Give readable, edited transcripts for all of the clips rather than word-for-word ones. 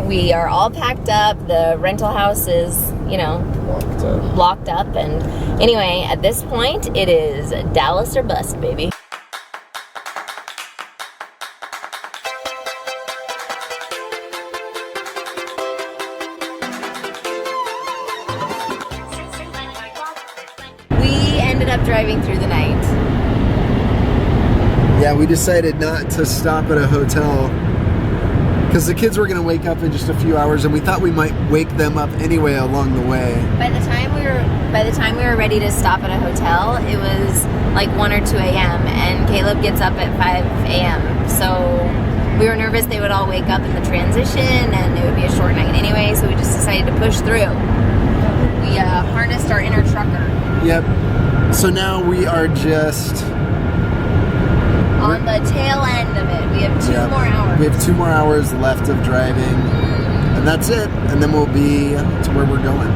We are all packed up. The rental house is, you know, locked up. And anyway, at this point, it is Dallas or bust, baby. We ended up driving through the night. Yeah, we decided not to stop at a hotel because the kids were going to wake up in just a few hours, and we thought we might wake them up anyway along the way. By the time we were ready to stop at a hotel, it was like 1 or 2 a.m. and Caleb gets up at 5 a.m. So we were nervous they would all wake up in the transition and it would be a short night anyway, so we just decided to push through. We harnessed our inner trucker. Yep. So now we are just on the tail end of it. We have 2 more hours. We have 2 more hours left of driving, and that's it. And then we'll be to where we're going.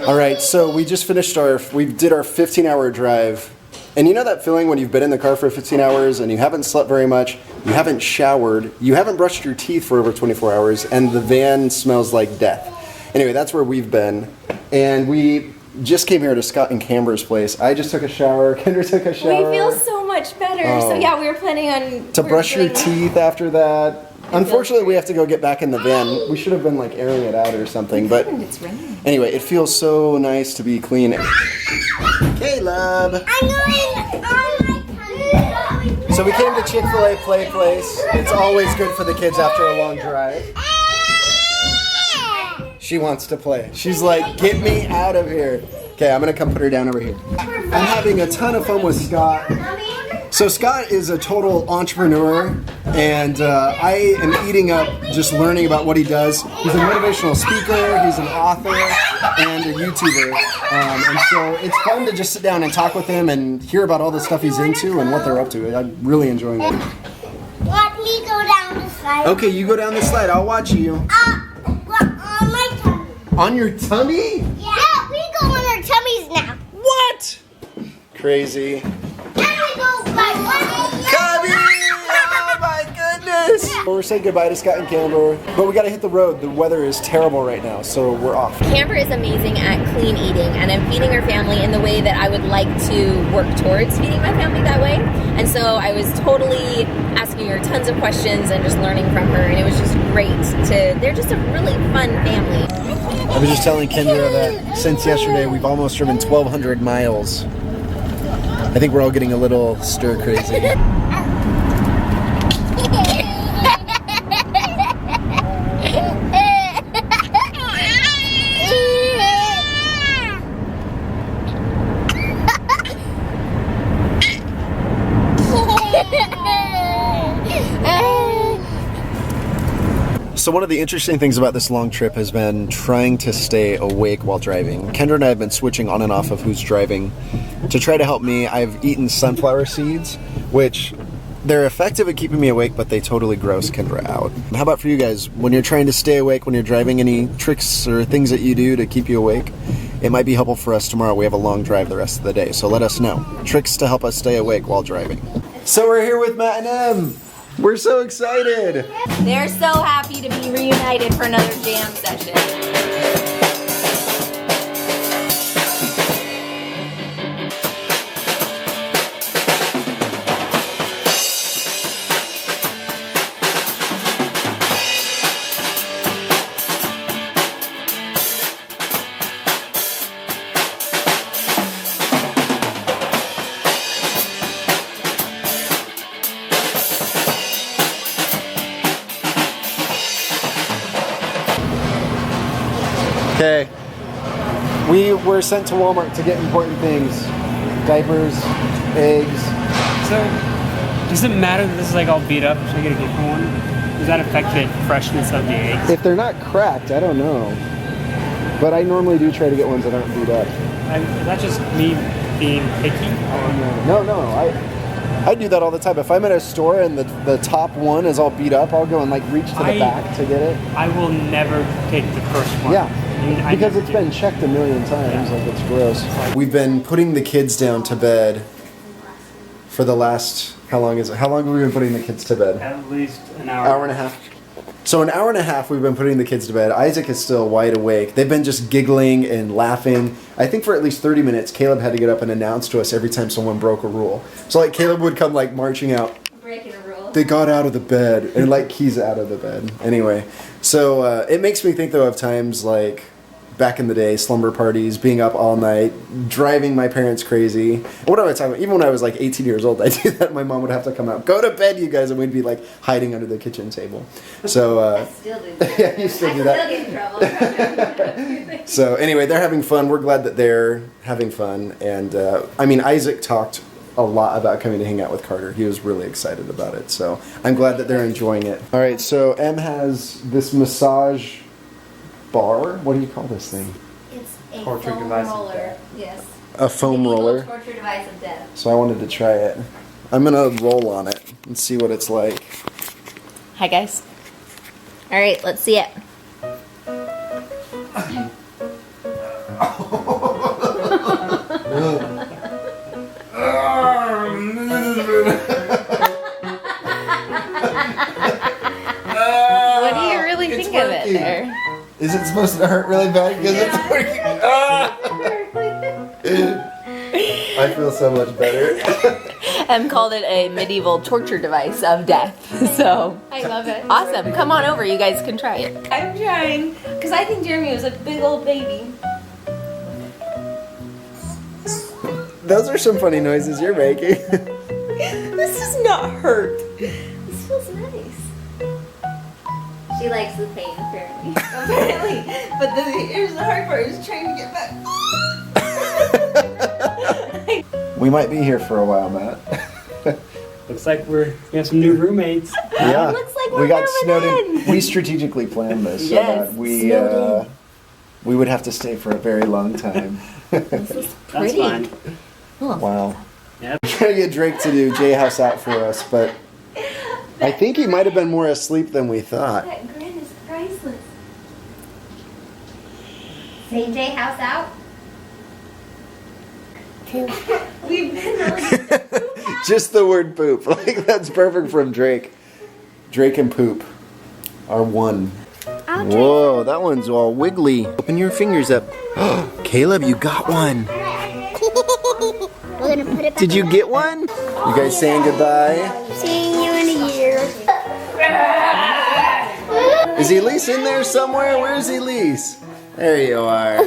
All right, so we just finished we did our 15-hour drive. And you know that feeling when you've been in the car for 15 hours and you haven't slept very much, you haven't showered, you haven't brushed your teeth for over 24 hours, and the van smells like death. Anyway, that's where we've been. And we just came here to Scott and Camber's place. I just took a shower, Kendra took a shower. We feel so much better. So yeah, we were planning on... To brush your teeth after that. Unfortunately, we have to go get back in the van. We should have been like airing it out or something, but it's raining. Anyway, it feels so nice to be clean. Caleb! I'm going on my tummy. So we came to Chick-fil-A Play Place. It's always good for the kids after a long drive. She wants to play. She's like, get me out of here. Okay, I'm gonna come put her down over here. I'm having a ton of fun with Scott. So Scott is a total entrepreneur, and I am eating up just learning about what he does. He's a motivational speaker, he's an author, and a YouTuber. And so it's fun to just sit down and talk with him and hear about all the stuff he's into and what they're up to. I'm really enjoying it. Let me go down the slide. Okay, you go down the slide. I'll watch you. On my tummy. On your tummy? Yeah, we go on our tummies now. What? Crazy. Then we go by one. Cubby! Oh my goodness! Well, we're saying goodbye to Scott and Camber, but we gotta hit the road. The weather is terrible right now, so we're off. Camber is amazing at clean eating, and I'm feeding her family in the way that I would like to work towards feeding my family that way. And so I was totally asking her tons of questions and just learning from her, and it was just great they're just a really fun family. I was just telling Kendra that since yesterday we've almost driven 1,200 miles. I think we're all getting a little stir crazy. So one of the interesting things about this long trip has been trying to stay awake while driving. Kendra and I have been switching on and off of who's driving. To try to help me, I've eaten sunflower seeds, which they're effective at keeping me awake, but they totally gross Kendra out. How about for you guys? When you're trying to stay awake, when you're driving, any tricks or things that you do to keep you awake? It might be helpful for us tomorrow. We have a long drive the rest of the day, so let us know. Tricks to help us stay awake while driving. So we're here with Matt and Em. We're so excited. They're so happy to be reunited for another jam session. Okay, we were sent to Walmart to get important things. Diapers, eggs. So, does it matter that this is like all beat up? Should I get a different one? Does that affect the freshness of the eggs? If they're not cracked, I don't know. But I normally do try to get ones that aren't beat up. Is that just me being picky? No, I do that all the time. If I'm at a store and the top one is all beat up, I'll go and like reach to the back to get it. I will never take the first one. Yeah. Because it's been checked a million times, like it's gross. We've been putting the kids down to bed for the last, how long is it? How long have we been putting the kids to bed? At least an hour. Hour and a half. So an hour and a half we've been putting the kids to bed. Isaac is still wide awake. They've been just giggling and laughing. I think for at least 30 minutes, Caleb had to get up and announce to us every time someone broke a rule. So like Caleb would come like marching out. Breaking a rule. They got out of the bed, and like he's out of the bed. Anyway, so it makes me think though of times like back in the day, slumber parties, being up all night, driving my parents crazy. What am I talking about? Even when I was like 18 years old, I did that. My mom would have to come out, go to bed, you guys, and we'd be like hiding under the kitchen table. So I still do that. yeah, you still do that. I still get in trouble. So anyway, they're having fun. We're glad that they're having fun, and I mean, Isaac talked a lot about coming to hang out with Carter. He was really excited about it. So I'm glad that they're enjoying it. All right, so Em has this massage bar. What do you call this thing? It's a Torture foam device of roller. death. Yes. A foam The evil roller. torture device of death. So I wanted to try it. I'm gonna roll on it and see what it's like. Hi guys. All right, let's see it. What do you really It's think of it working. there? Is it supposed to hurt really bad because it's working? I feel so much better. Em called it a medieval torture device of death. So I love it. awesome. Come on over. You guys can try it. I'm trying because I think Jeremy was a big old baby. Those are some funny noises you're making. This does not hurt. This feels nice. She likes the pain, apparently. Apparently, but here's the hard part: is trying to get back. We might be here for a while, Matt. Looks like we have some new roommates. Yeah, looks like we we're got moving snowed in. in. We strategically planned this so Yes, that snowed we would have to stay for a very long time. This is That's pretty. fine. Wow. Yep. I'm trying to get Drake to do J House out for us, but I think he might have been more asleep than we thought. That grin is priceless. Say J House out. We've been really Just the word poop. Like that's perfect from Drake. Drake and poop are one. Whoa, that one's all wiggly. Open your fingers up. Caleb, you got one. We're gonna put it back. Did you get one? You guys saying goodbye? Seeing you in a year. Is Elise in there somewhere? Where's Elise? There you are.